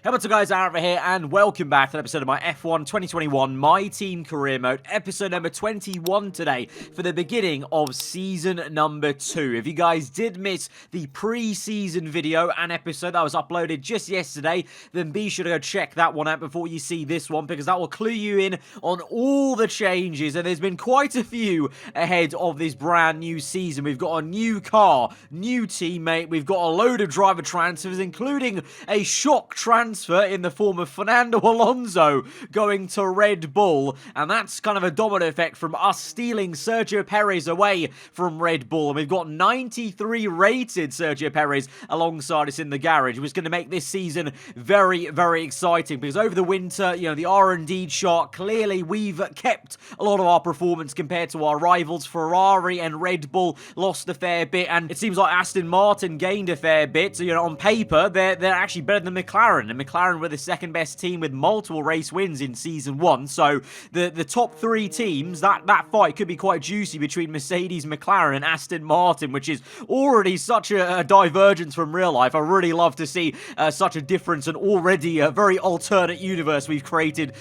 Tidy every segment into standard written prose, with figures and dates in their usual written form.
Hey, what's up guys, aarava here, and welcome back to an episode of my F1 2021 My Team Career Mode, episode number 21 today, for the beginning of season number 2. If you guys did miss the pre-season video and episode that was uploaded just yesterday, then be sure to go check that one out before you see this one, because that will clue you in on all the changes, and there's been quite a few ahead of this brand new season. We've got a new car, new teammate, we've got a load of driver transfers, including a shock transfer in the form of Fernando Alonso going to Red Bull, and that's kind of a domino effect from us stealing Sergio Perez away from Red Bull, and we've got 93 rated Sergio Perez alongside us in the garage, which is going to make this season very, very exciting, because over the winter, you know, the R&D chart, clearly we've kept a lot of our performance compared to our rivals. Ferrari and Red Bull lost a fair bit, and it seems like Aston Martin gained a fair bit. So, you know, on paper, they're actually better than McLaren, and McLaren were the second best team with multiple race wins in season 1. So the top 3 teams, that fight could be quite juicy between Mercedes, McLaren and Aston Martin, which is already such a divergence from real life. I really love to see such a difference, and already a very alternate universe we've created,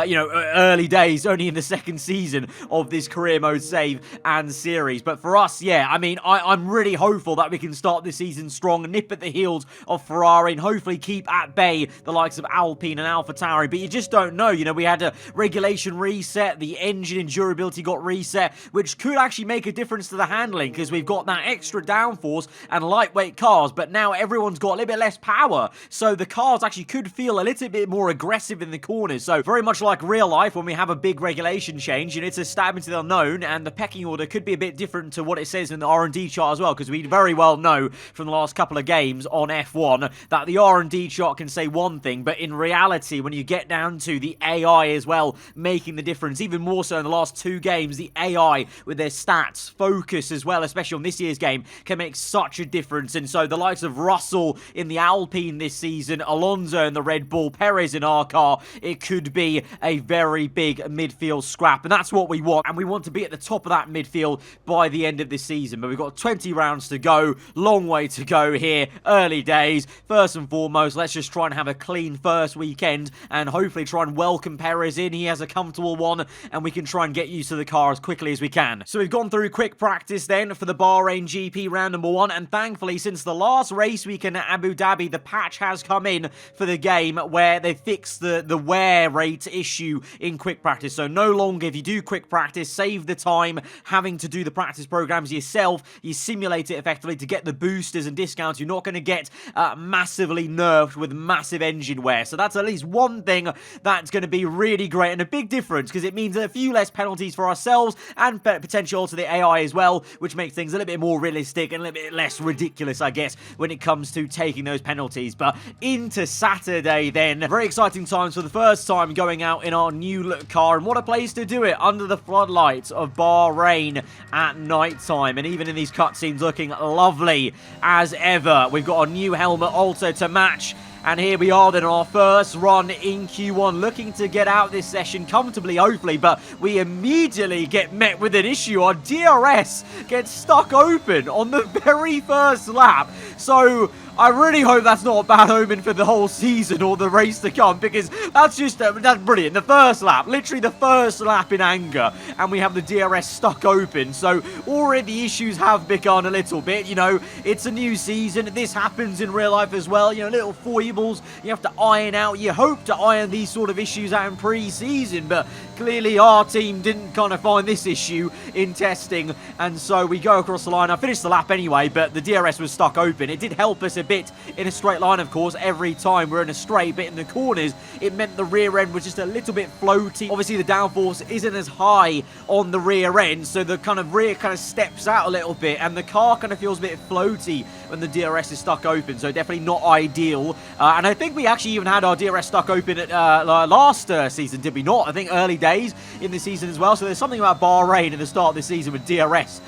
you know, early days, only in the second season of this career mode save and series. But for us, yeah, I mean, I'm really hopeful that we can start this season strong, nip at the heels of Ferrari, and hopefully keep at bay the likes of Alpine and AlphaTauri. But you just don't know. You know, we had a regulation reset, the engine and durability got reset, which could actually make a difference to the handling, because we've got that extra downforce and lightweight cars, but now everyone's got a little bit less power, so the cars actually could feel a little bit more aggressive in the corners. So very much like real life, when we have a big regulation change, you know, it's a stab into the unknown, and the pecking order could be a bit different to what it says in the R&D chart as well, because we very well know from the last couple of games on F1 that the R&D chart can say one thing, but in reality, when you get down to the AI as well making the difference, even more so in the last 2 games, the AI with their stats, focus as well, especially on this year's game, can make such a difference. And so the likes of Russell in the Alpine this season, Alonso in the Red Bull, Perez in our car, it could be a very big midfield scrap, and that's what we want, and we want to be at the top of that midfield by the end of this season. But we've got 20 rounds to go, long way to go here, early days. First and foremost, let's just try and have a clean first weekend, and hopefully try and welcome Perez in. He has a comfortable one, and we can try and get used to the car as quickly as we can. So we've gone through quick practice then for the Bahrain GP round number 1, and thankfully, since the last race weekend at Abu Dhabi, the patch has come in for the game where they fixed the wear rate issue in quick practice. So no longer, if you do quick practice, save the time having to do the practice programs yourself. You simulate it effectively to get the boosters and discounts. You're not going to get massively nerfed with massive engine wear. So that's at least one thing that's going to be really great, and a big difference, because it means a few less penalties for ourselves, and potential to the AI as well, which makes things a little bit more realistic and a little bit less ridiculous, I guess, when it comes to taking those penalties. But into Saturday then, very exciting times for the first time going out in our new look car, and what a place to do it, under the floodlights of Bahrain at night time, and even in these cutscenes looking lovely as ever. We've got a new helmet also to match. And here we are then on our first run in Q1, looking to get out this session comfortably, hopefully, but we immediately get met with an issue. Our DRS gets stuck open on the very first lap. So I really hope that's not a bad omen for the whole season or the race to come, because that's just, that's brilliant. The first lap, literally the first lap in anger, and we have the DRS stuck open. So already the issues have begun a little bit. You know, it's a new season. This happens in real life as well. You know, little foibles you have to iron out. You hope to iron these sort of issues out in pre-season, but clearly our team didn't kind of find this issue in testing, and so we go across the line. I finished the lap anyway, but the DRS was stuck open. It did help us a bit in a straight line, of course, every time we're in a straight, but in the corners, it meant the rear end was just a little bit floaty. Obviously, the downforce isn't as high on the rear end, so the kind of rear kind of steps out a little bit, and the car kind of feels a bit floaty when the DRS is stuck open, so definitely not ideal. And I think we actually even had our DRS stuck open at last season, did we not? I think early days in the season as well, so there's something about Bahrain in the start of this season with DRS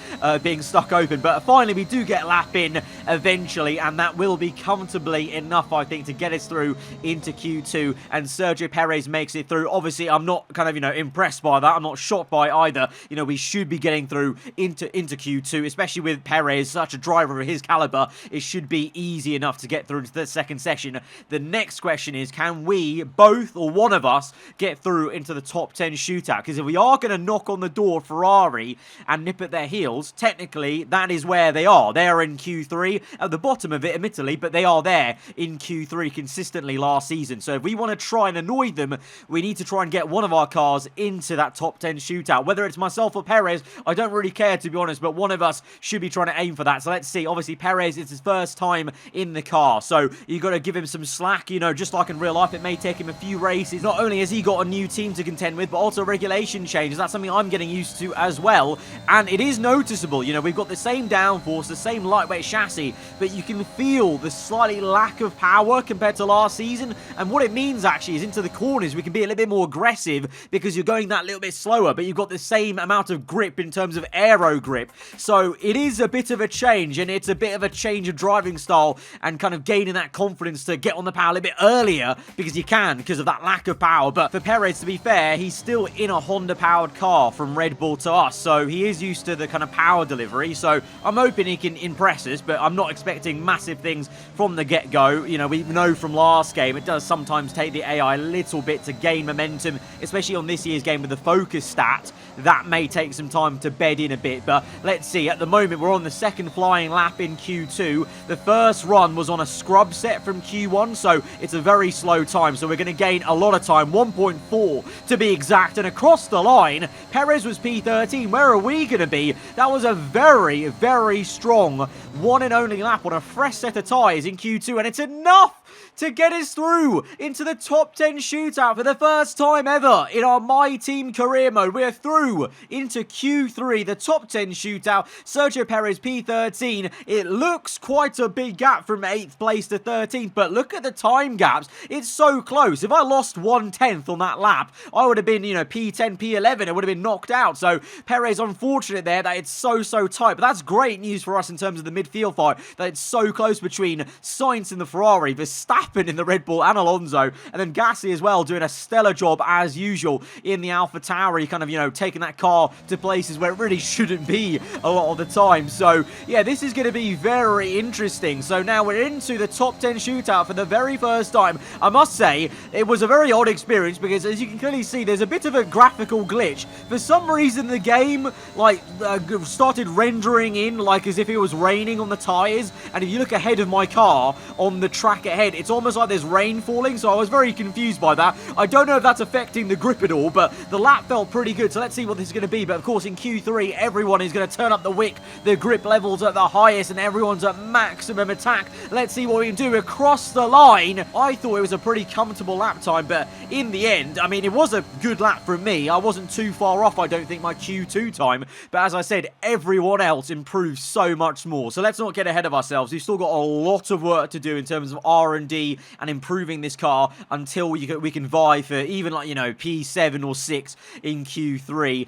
being stuck open. But finally, we do get a lap in eventually, and that will be comfortably enough, I think, to get us through into Q2, and Sergio Perez makes it through. Obviously, I'm not kind of, you know, impressed by that. I'm not shocked by either. You know, we should be getting through into Q2, especially with Perez, such a driver of his caliber, However, it should be easy enough to get through into the second session. The next question is, can we, both or one of us, get through into the top 10 shootout? Because if we are going to knock on the door of Ferrari and nip at their heels, technically that is where they are. They are in Q3, at the bottom of it admittedly, but they are there in Q3 consistently last season. So if we want to try and annoy them, we need to try and get one of our cars into that top 10 shootout. Whether it's myself or Perez, I don't really care, to be honest, but one of us should be trying to aim for that. So let's see. Obviously, Perez, it's his first time in the car, so you got to give him some slack. You know, just like in real life, it may take him a few races. Not only has he got a new team to contend with, but also regulation changes. That's something I'm getting used to as well, and it is noticeable. You know, we've got the same downforce, the same lightweight chassis, but you can feel the slightly lack of power compared to last season. And what it means actually is into the corners we can be a little bit more aggressive because you're going that little bit slower, but you've got the same amount of grip in terms of aero grip. So it is a bit of a change, and it's a bit of a change of driving style and kind of gaining that confidence to get on the power a little bit earlier because you can, because of that lack of power. But for Perez, to be fair, he's still in a Honda powered car from Red Bull to us, so he is used to the kind of power delivery. So I'm hoping he can impress us, but I'm not expecting massive things from the get-go. You know, we know from last game it does sometimes take the AI a little bit to gain momentum, especially on this year's game with the focus stat. That may take some time to bed in a bit, but let's see. At the moment, we're on the second flying lap in Q2. The first run was on a scrub set from Q1, so it's a very slow time. So we're going to gain a lot of time, 1.4 to be exact. And across the line, Perez was P13. Where are we going to be? That was a very, very strong one and only lap on a fresh set of tyres in Q2, and it's enough to get us through into the top 10 shootout for the first time ever in our My Team career mode. We're through into Q3, the top 10 shootout. Sergio Perez P13. It looks quite a big gap from 8th place to 13th, but look at the time gaps. It's so close. If I lost 1/10 on that lap, I would have been, you know, P10, P11. It would have been knocked out. So Perez, unfortunate there that it's so tight, but that's great news for us in terms of the midfield fight, that it's so close between Sainz in the Ferrari, Verstappen in the Red Bull, and Alonso, and then Gasly as well doing a stellar job as usual in the AlphaTauri, kind of, you know, taking that car to places where it really shouldn't be a lot of the time. So yeah, this is going to be very interesting. So now we're into the top 10 shootout for the very first time. I must say it was a very odd experience because, as you can clearly see, there's a bit of a graphical glitch. For some reason the game like started rendering in like as if it was raining on the tires, and if you look ahead of my car on the track ahead, it's almost like there's rain falling, so I was very confused by that. I don't know if that's affecting the grip at all, but the lap felt pretty good, so let's see what this is going to be. But of course in Q3 everyone is going to turn up the wick, the grip levels at the highest, and everyone's at maximum attack. Let's see what we can do across the line. I thought it was a pretty comfortable lap time, but in the end, I mean, it was a good lap from me. I wasn't too far off, I don't think, my Q2 time, but as I said, everyone else improved so much more. So let's not get ahead of ourselves. We've still got a lot of work to do in terms of R&D and improving this car until we can vie for even, like, you know, P7 or 6 in Q3.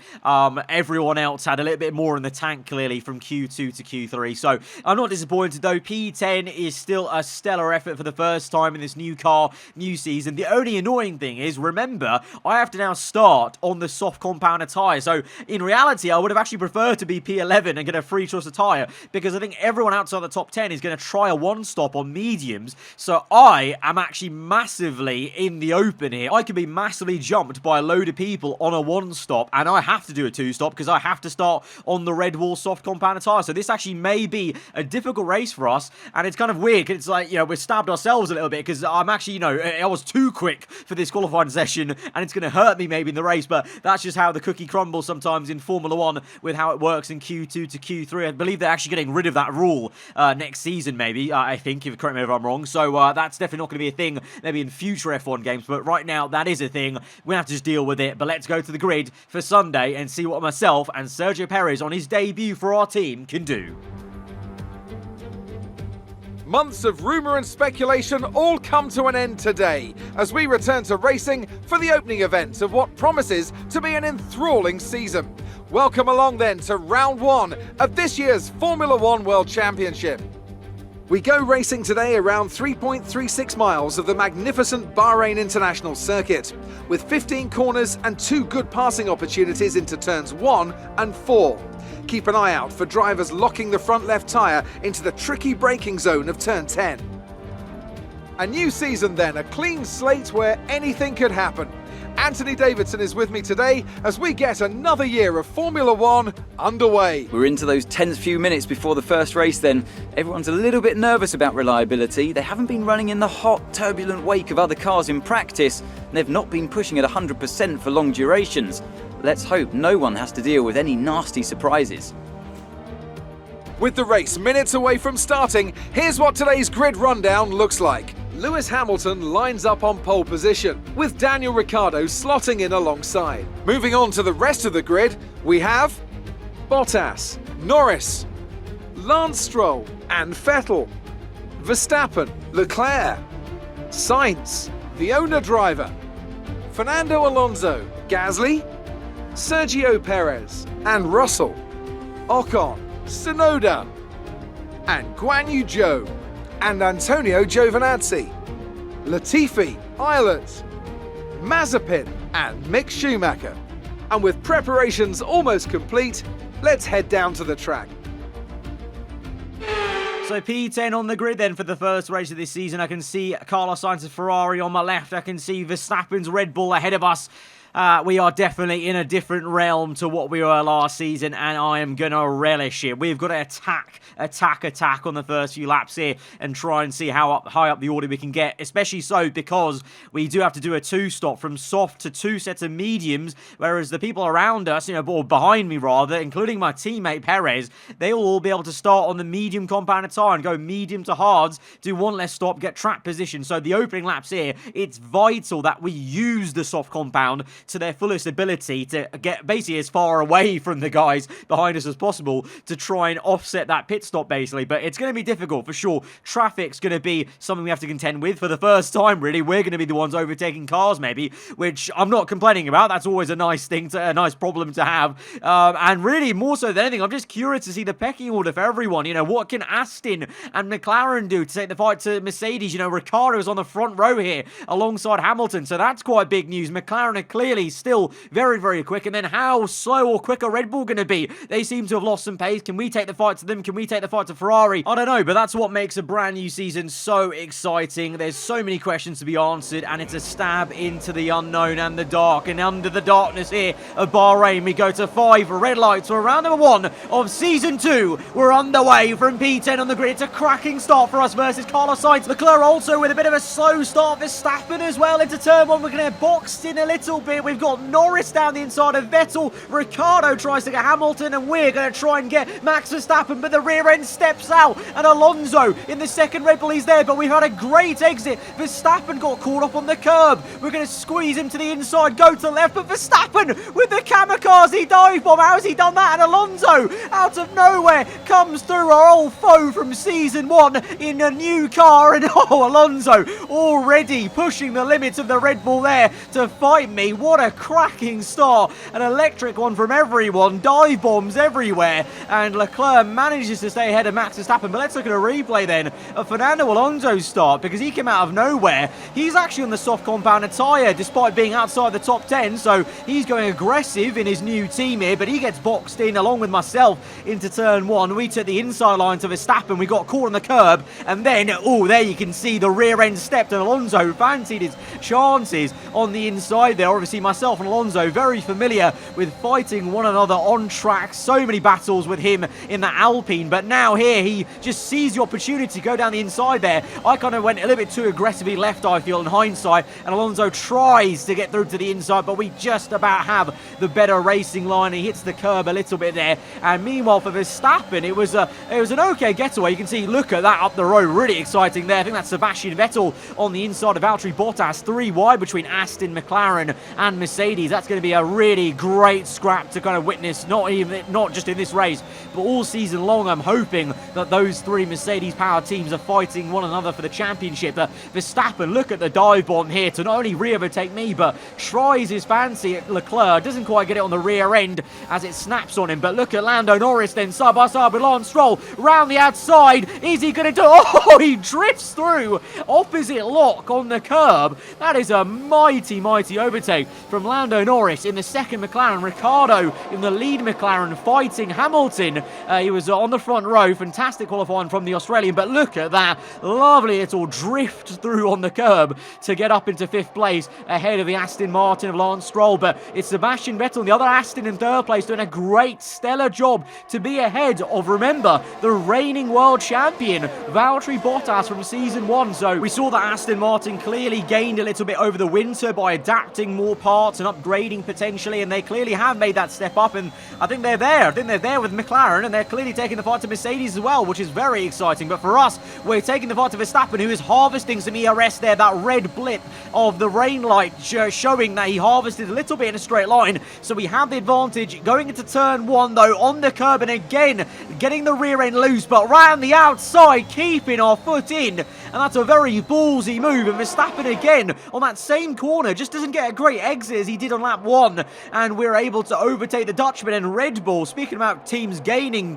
Everyone else had a little bit more in the tank, clearly, from Q2 to Q3. So I'm not disappointed, though. P10 is still a stellar effort for the first time in this new car, new season. The only annoying thing is, remember, I have to now start on the soft compounder tyre. So in reality, I would have actually preferred to be P11 and get a free choice of tyre, because I think everyone outside the top 10 is going to try a one-stop on mediums. So I am actually massively in the open here. I could be massively jumped by a load of people on a one-stop, and I have to do a two-stop because I have to start on the Red Bull soft compounder tyre. So this actually may be a difficult race for us, and it's kind of weird. It's like, you know, we've stabbed ourselves a little bit because I'm actually, you know, I was too quick for this qualifying session, and it's going to hurt me maybe in the race, but that's just how the cookie crumbles sometimes in Formula 1 with how it works in Q2 to Q3. I believe they're actually getting rid of that rule next season, maybe, I think, if correct me if I'm wrong. So that's definitely not going to be a thing maybe in future F1 games, but right now that is a thing. We have to just deal with it. But let's go to the grid for Sunday and see what myself and Sergio Perez on his debut for our team can do. Months of rumour and speculation all come to an end today as we return to racing for the opening event of what promises to be an enthralling season. Welcome along then to round one of this year's Formula 1 World Championship. We go racing today around 3.36 miles of the magnificent Bahrain International Circuit, with 15 corners and 2 good passing opportunities into turns 1 and 4. Keep an eye out for drivers locking the front left tyre into the tricky braking zone of turn 10. A new season then, a clean slate where anything could happen. Anthony Davidson is with me today as we get another year of Formula One underway. We're into those tense few minutes before the first race then. Everyone's a little bit nervous about reliability. They haven't been running in the hot, turbulent wake of other cars in practice, and they've not been pushing at 100% for long durations. Let's hope no one has to deal with any nasty surprises. With the race minutes away from starting, here's what today's grid rundown looks like. Lewis Hamilton lines up on pole position, with Daniel Ricciardo slotting in alongside. Moving on to the rest of the grid, we have Bottas, Norris, Lance Stroll and Vettel, Verstappen, Leclerc, Sainz, the owner driver, Fernando Alonso, Gasly, Sergio Perez and Russell, Ocon, Tsunoda and Guan Yu Zhou and Antonio Giovinazzi, Latifi, Eilert, Mazepin and Mick Schumacher. And with preparations almost complete, let's head down to the track. So P10 on the grid then for the first race of this season. I can see Carlos Sainz's Ferrari on my left. I can see Verstappen's Red Bull ahead of us. We are definitely in a different realm to what we were last season, and I am going to relish it. We've got to attack on the first few laps here and try and see how high up the order we can get, especially so because we do have to do a 2-stop from soft to 2 sets of mediums, whereas the people around us, or behind me rather, including my teammate Perez, they will all be able to start on the medium compounded tyre and go medium to hards, do 1 less stop, get track position. So the opening laps here, it's vital that we use the soft compound to their fullest ability to get basically as far away from the guys behind us as possible to try and offset that pit stop basically. But it's going to be difficult for sure. Traffic's going to be something we have to contend with for the first time really. We're going to be the ones overtaking cars maybe, which I'm not complaining about. That's always a nice thing, a nice problem to have. And really more so than anything, I'm just curious to see the pecking order for everyone. What can Aston and McLaren do to take the fight to Mercedes? Ricciardo's on the front row here alongside Hamilton, so that's quite big news. McLaren are clearly still very, very quick. And then how slow or quick are Red Bull going to be? They seem to have lost some pace. Can we take the fight to them? Can we take the fight to Ferrari? I don't know, but that's what makes a brand new season so exciting. There's so many questions to be answered, and it's a stab into the unknown and the dark. And under the darkness here of Bahrain, we go to 5 red lights for round number 1 of season 2. We're underway from P10 on the grid. It's a cracking start for us versus Carlos Sainz. Leclerc also with a bit of a slow start. Verstappen as well into turn 1. We're going to get boxed in a little bit. We've got Norris down the inside of Vettel. Ricciardo tries to get Hamilton, and we're going to try and get Max Verstappen, but the rear end steps out, and Alonso in the second Red Bull, he's there, but we've had a great exit. Verstappen got caught up on the curb. We're going to squeeze him to the inside, go to the left, but Verstappen with the kamikaze dive bomb. How has he done that? And Alonso, out of nowhere, comes through, our old foe from season 1 in a new car, and Alonso already pushing the limits of the Red Bull there to fight me. What a cracking start. An electric one from everyone. Dive bombs everywhere. And Leclerc manages to stay ahead of Max Verstappen. But let's look at a replay then of Fernando Alonso's start, because he came out of nowhere. He's actually on the soft compounded tyre despite being outside the top 10. So he's going aggressive in his new team here, but he gets boxed in along with myself into turn 1. We took the inside line to Verstappen. We got caught on the curb. And then, there you can see the rear end stepped, and Alonso fancied his chances on the inside there. Obviously, myself and Alonso very familiar with fighting one another on track. So many battles with him in the Alpine, but now here he just sees the opportunity to go down the inside there. I kind of went a little bit too aggressively left, I feel, in hindsight, and Alonso tries to get through to the inside, but we just about have the better racing line. He hits the curb a little bit there, and meanwhile for Verstappen, it was an okay getaway. You can see, look at that up the road, really exciting there. I think that's Sebastian Vettel on the inside of Valtteri Bottas, 3 wide between Aston, McLaren and and Mercedes. That's going to be a really great scrap to kind of witness, not just in this race, but all season long. I'm hoping that those three Mercedes-powered teams are fighting one another for the championship. Verstappen, look at the dive bomb here to not only re-overtake me, but tries his fancy at Leclerc. Doesn't quite get it on the rear end as it snaps on him, but look at Lando Norris then side by side with Lance Stroll round the outside. Is he going to do? Oh, he drifts through opposite lock on the curb. That is a mighty overtake from Lando Norris in the second McLaren. Ricciardo in the lead McLaren fighting Hamilton. He was on the front row. Fantastic qualifying from the Australian, but look at that lovely little drift through on the curb to get up into 5th place ahead of the Aston Martin of Lance Stroll. But it's Sebastian Vettel, the other Aston, in 3rd place, doing a great stellar job to be ahead of, remember, the reigning world champion Valtteri Bottas from season 1. So we saw that Aston Martin clearly gained a little bit over the winter by adapting more parts and upgrading potentially, and they clearly have made that step up, and I think they're there. I think they're there with McLaren, and they're clearly taking the fight to Mercedes as well, which is very exciting. But for us, we're taking the fight to Verstappen, who is harvesting some ERS there, that red blip of the rain light showing that he harvested a little bit in a straight line. So we have the advantage going into turn 1 though, on the curb, and again getting the rear end loose, but round the outside keeping our foot in, and that's a very ballsy move. And Verstappen again on that same corner just doesn't get a great exit as he did on lap 1, and we're able to overtake the Dutchman. And Red Bull, speaking about teams gaining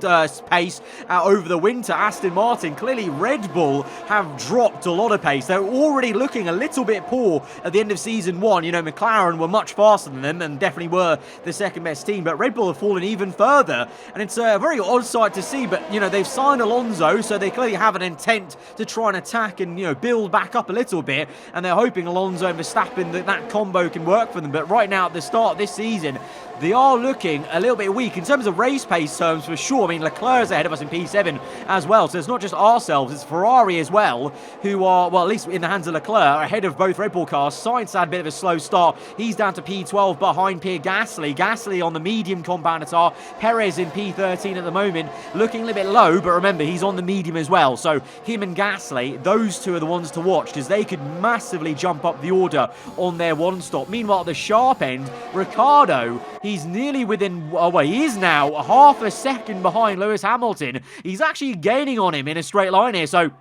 pace over the winter, Aston Martin, clearly Red Bull have dropped a lot of pace. They're already looking a little bit poor at the end of season 1. You know, McLaren were much faster than them and definitely were the second best team, but Red Bull have fallen even further, and it's a very odd sight to see. But you know, they've signed Alonso, so they clearly have an intent to try and attack and, you know, build back up a little bit, and they're hoping Alonso and Verstappen, that combo can work for them. But right now at the start of this season, they are looking a little bit weak in terms of race pace terms, for sure. I mean, Leclerc's ahead of us in P7 as well, so it's not just ourselves, it's Ferrari as well, who are, well, at least in the hands of Leclerc, ahead of both Red Bull cars. Sainz had a bit of a slow start. He's down to P12 behind Pierre Gasly. Gasly on the medium compound car. Perez in P13 at the moment, looking a little bit low, but remember, he's on the medium as well. So him and Gasly, those two are the ones to watch, because they could massively jump up the order on their one stop. Meanwhile, at the sharp end, Ricciardo, he's nearly within, well, he is now half a second behind Lewis Hamilton. He's actually gaining on him in a straight line here. So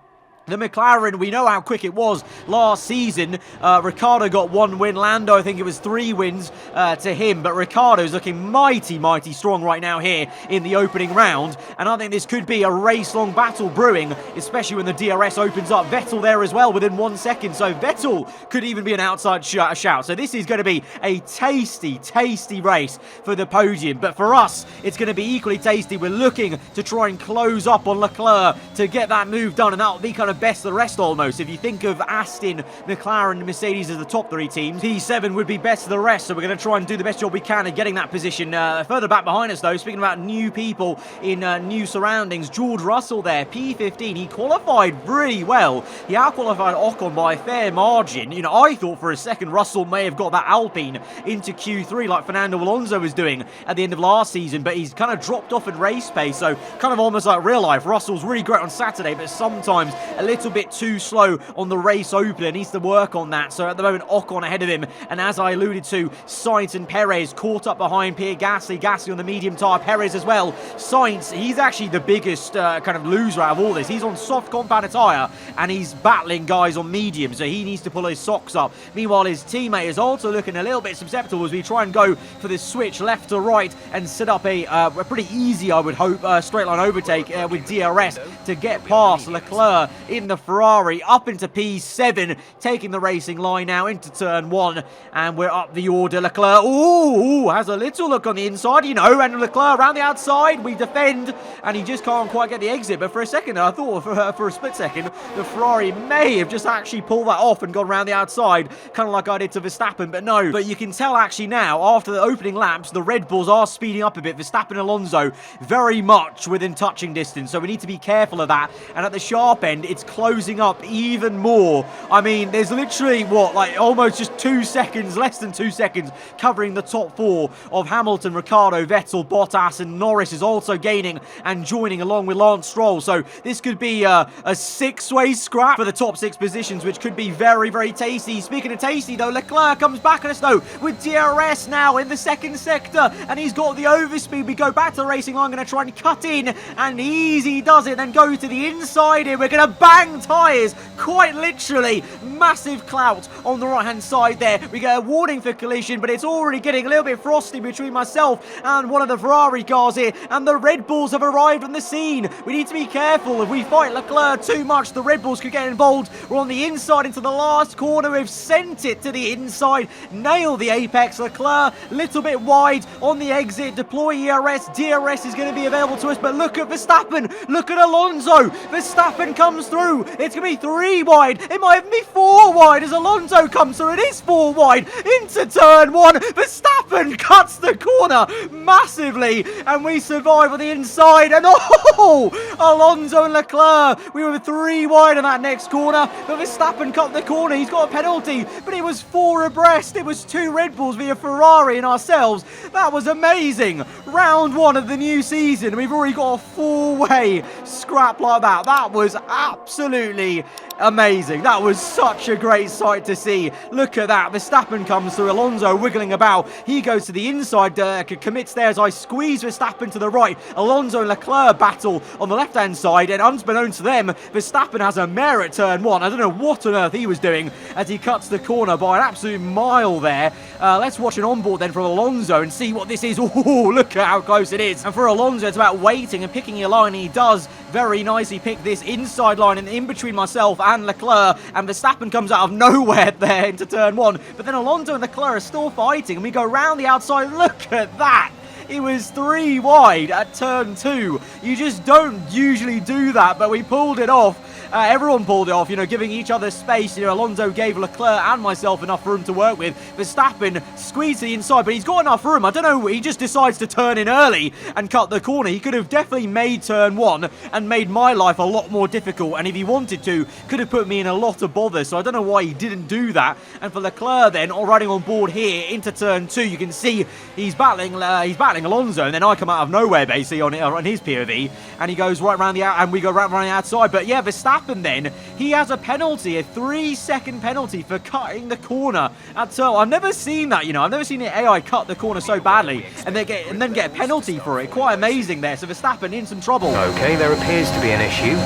the McLaren, we know how quick it was last season. Ricciardo got 1 win. Lando, I think it was 3 wins to him. But Ricciardo's looking mighty strong right now here in the opening round. And I think this could be a race-long battle brewing, especially when the DRS opens up. Vettel there as well within 1 second. So Vettel could even be an outside shout. So this is going to be a tasty race for the podium. But for us, it's going to be equally tasty. We're looking to try and close up on Leclerc to get that move done. And that'll be kind of best of the rest almost. If you think of Aston, McLaren and Mercedes as the top 3 teams, P7 would be best of the rest. So we're going to try and do the best job we can at getting that position. Further back behind us though, speaking about new people in new surroundings, George Russell there, P15. He qualified really well. He out-qualified Ocon by a fair margin. You know, I thought for a second Russell may have got that Alpine into Q3 like Fernando Alonso was doing at the end of last season, but he's kind of dropped off in race pace. So kind of almost like real life. Russell's really great on Saturday, but sometimes a little bit too slow on the race opener. Needs to work on that. So at the moment, Ocon ahead of him. And as I alluded to, Sainz and Perez caught up behind Pierre Gasly. Gasly on the medium tyre. Perez as well. Sainz, he's actually the biggest kind of loser out of all this. He's on soft compound tyre and he's battling guys on medium. So he needs to pull his socks up. Meanwhile, his teammate is also looking a little bit susceptible as we try and go for this switch left to right and set up a pretty easy, I would hope, straight line overtake with DRS to get past Leclerc in the Ferrari up into P7, taking the racing line now into turn 1, and we're up the order. Leclerc, ooh, has a little look on the inside, you know, and Leclerc around the outside. We defend, and he just can't quite get the exit. But for a second, I thought for a split second, the Ferrari may have just actually pulled that off and gone around the outside, kind of like I did to Verstappen, but no. But you can tell actually now, after the opening laps, the Red Bulls are speeding up a bit. Verstappen and Alonso very much within touching distance, so we need to be careful of that. And at the sharp end, it's starts closing up even more. I mean, there's literally, what, like almost just 2 seconds, less than 2 seconds, covering the top 4 of Hamilton, Ricciardo, Vettel, Bottas, and Norris is also gaining and joining along with Lance Stroll. So this could be a 6-way scrap for the top 6 positions, which could be very, very tasty. Speaking of tasty, though, Leclerc comes back on us, though, with DRS now in the second sector, and he's got the overspeed. We go back to the racing line, going to try and cut in, and easy does it, then go to the inside here. We're going to bang tyres, quite literally. Massive clout on the right-hand side there. We get a warning for collision, but it's already getting a little bit frosty between myself and one of the Ferrari cars here, and the Red Bulls have arrived on the scene. We need to be careful. If we fight Leclerc too much, the Red Bulls could get involved. We're on the inside into the last corner. We've sent it to the inside. Nail the apex. Leclerc, little bit wide on the exit. Deploy ERS. DRS is going to be available to us, but look at Verstappen. Look at Alonso. Verstappen comes through. It's going to be 3 wide. It might even be 4 wide as Alonso comes through. It is 4 wide into turn 1. Verstappen cuts the corner massively, and we survive on the inside. And Alonso and Leclerc, we were 3 wide on that next corner, but Verstappen cut the corner. He's got a penalty, but it was 4 abreast. It was 2 Red Bulls via Ferrari and ourselves. That was amazing. Round 1 of the new season. We've already got a 4-way scrap like that. That was absolutely amazing. That was such a great sight to see. Look at that. Verstappen comes through. Alonso wiggling about. He goes to the inside. Commits there as I squeeze Verstappen to the right. Alonso and Leclerc battle on the left-hand side, and unbeknownst to them, Verstappen has a mare at turn 1. I don't know what on earth he was doing as he cuts the corner by an absolute mile there. Let's watch an onboard then from Alonso and see what this is. Look at how close it is. And for Alonso, it's about waiting and picking a line, and he does very nicely pick this inside line in between myself and Leclerc, and Verstappen comes out of nowhere there into turn 1. But then Alonso and Leclerc are still fighting, and we go round the outside. Look at that. It was 3 wide at turn 2. You just don't usually do that, but we pulled it off. Everyone pulled it off, giving each other space. Alonso gave Leclerc and myself enough room to work with. Verstappen squeezed to the inside, but he's got enough room. I don't know, he just decides to turn in early and cut the corner. He could have definitely made turn 1 and made my life a lot more difficult, and if he wanted to, could have put me in a lot of bother. So I don't know why he didn't do that. And for Leclerc then, riding on board here into turn 2, you can see he's battling Alonso, and then I come out of nowhere basically on his POV, and he goes right around the out, and we go right around the outside. But yeah, Verstappen then, he has a penalty, a 3-second penalty for cutting the corner at turn. I've never seen that, I've never seen an AI cut the corner so badly and then get a penalty for it. Quite amazing there. So Verstappen in some trouble. Okay, there appears to be an issue.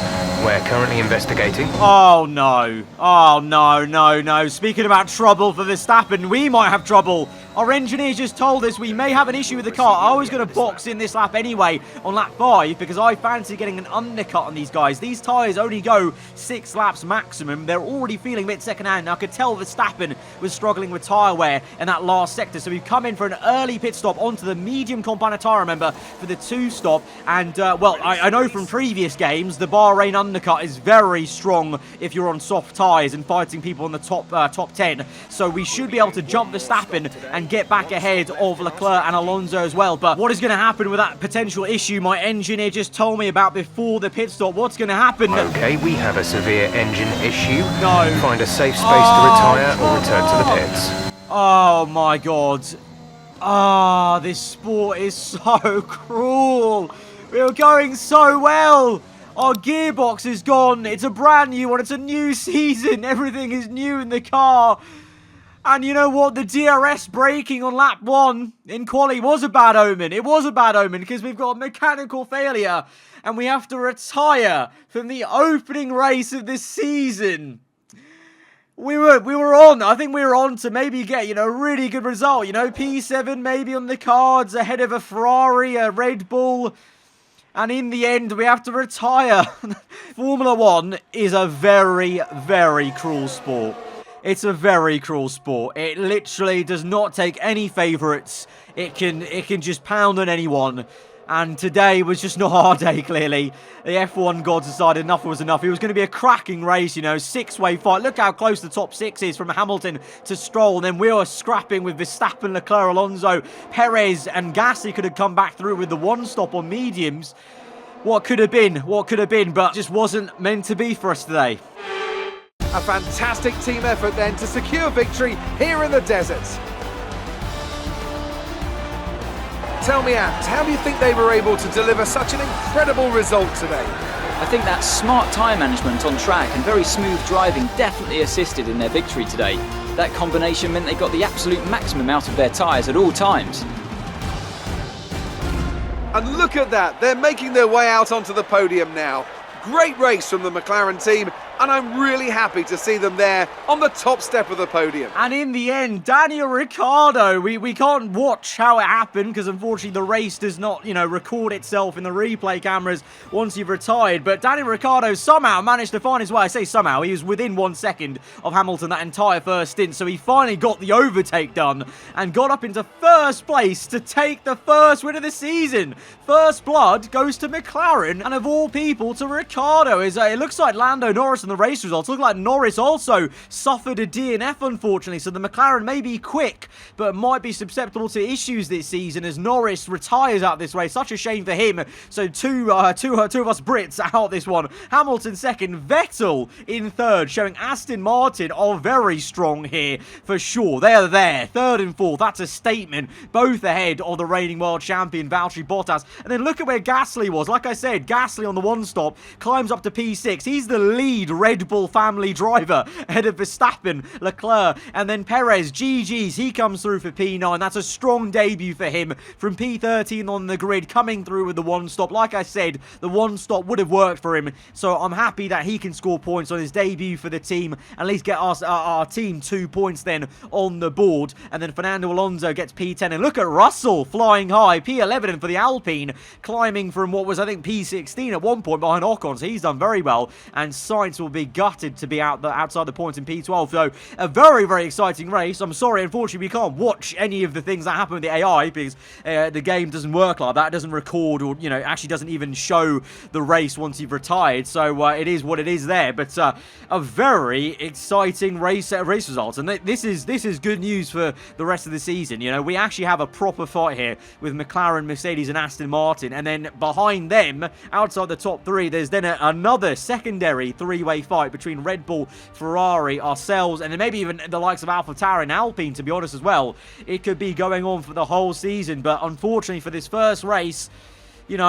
We're currently investigating. Oh no. Oh no. Speaking about trouble for Verstappen, we might have trouble. Our engineers just told us we may have an issue with the car. I was going to box in this lap anyway on lap 5 because I fancy getting an undercut on these guys. These tyres only go 6 laps maximum. They're already feeling a bit second-hand. I could tell Verstappen was struggling with tyre wear in that last sector. So we've come in for an early pit stop onto the medium compound tyre, remember, for the 2 stop. And, well, I know from previous games, the Bahrain undercut is very strong if you're on soft tyres and fighting people in the top 10. So we should be able to jump Verstappen and get back ahead of Leclerc and Alonso as well. But what is going to happen with that potential issue my engineer just told me about before the pit stop? What's going to happen? Okay, we have a severe engine issue. No. Find a safe space to retire or return to the pits. Oh my god. This sport is so cruel. We were going so well. Our gearbox is gone. It's a brand new one. It's a new season. Everything is new in the car. And you know what? The DRS braking on lap 1 in quali was a bad omen. It was a bad omen because we've got a mechanical failure and we have to retire from the opening race of this season. We were on. I think we were on to maybe get, a really good result. P7 maybe on the cards ahead of a Ferrari, a Red Bull. And in the end, we have to retire. Formula 1 is a very, very cruel sport. It's a very cruel sport. It literally does not take any favourites. It can just pound on anyone. And today was just not our day, clearly. The F1 gods decided enough was enough. It was going to be a cracking race, 6-way fight. Look how close the top 6 is from Hamilton to Stroll. And then we were scrapping with Verstappen, Leclerc, Alonso, Perez, and Gasly could have come back through with the 1 stop on mediums. what could have been, but just wasn't meant to be for us today. A fantastic team effort then to secure victory here in the desert. Tell me, Ant, how do you think they were able to deliver such an incredible result today? I think that smart tyre management on track and very smooth driving definitely assisted in their victory today. That combination meant they got the absolute maximum out of their tyres at all times. And look at that, they're making their way out onto the podium now. Great race from the McLaren team, and I'm really happy to see them there on the top step of the podium. And in the end, Daniel Ricciardo, we can't watch how it happened because unfortunately the race does not, record itself in the replay cameras once you've retired. But Daniel Ricciardo somehow managed to find his way. I say somehow, he was within 1 second of Hamilton that entire first stint. So he finally got the overtake done and got up into first place to take the first win of the season. First blood goes to McLaren and of all people to Ricciardo. It looks like Lando Norris in the race results. Look like Norris also suffered a DNF, unfortunately, so the McLaren may be quick, but might be susceptible to issues this season as Norris retires out this race. Such a shame for him. So two of us Brits out this one. Hamilton second, Vettel in third, showing Aston Martin are very strong here for sure. They are there, third and fourth. That's a statement, both ahead of the reigning world champion Valtteri Bottas. And then look at where Gasly was. Like I said, Gasly on the one stop climbs up to P6. He's the lead Red Bull family driver ahead of Verstappen, Leclerc, and then Perez, GG's, he comes through for P9. That's a strong debut for him from P13 on the grid, coming through with the one stop. Like I said, the one stop would have worked for him, so I'm happy that he can score points on his debut for the team, at least get us our team 2 points then on the board. And then Fernando Alonso gets P10, and look at Russell flying high, P11 for the Alpine, climbing from what was I think P16 at one point behind Ocon, so he's done very well. And Sainz will be gutted to be outside the points in P12. So a very, very exciting race. I'm sorry, unfortunately, we can't watch any of the things that happen with the AI because the game doesn't work like that. It doesn't record or, actually doesn't even show the race once you've retired. So it is what it is there. But a very exciting race results. And this is good news for the rest of the season. We actually have a proper fight here with McLaren, Mercedes, and Aston Martin. And then behind them, outside the top three, there's then another secondary three-way fight between Red Bull, Ferrari, ourselves, and then maybe even the likes of AlphaTauri and Alpine, to be honest, as well. It could be going on for the whole season, but unfortunately for this first race, it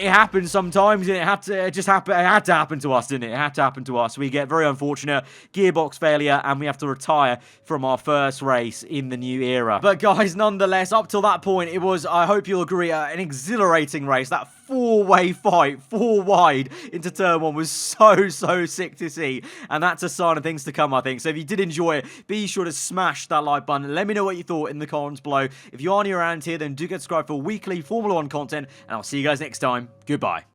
happens sometimes, and it had to happen to us, didn't it? It had to happen to us. We get very unfortunate gearbox failure, and we have to retire from our first race in the new era. But guys, nonetheless, up till that point, it was, I hope you'll agree, an exhilarating race. That four-way fight, four wide into turn one was so sick to see, and that's a sign of things to come, I think. So if you did enjoy it, be sure to smash that like button. Let me know what you thought in the comments below. If you are new around here, then do get subscribed for weekly Formula 1 content, and I'll see you guys next time. Goodbye.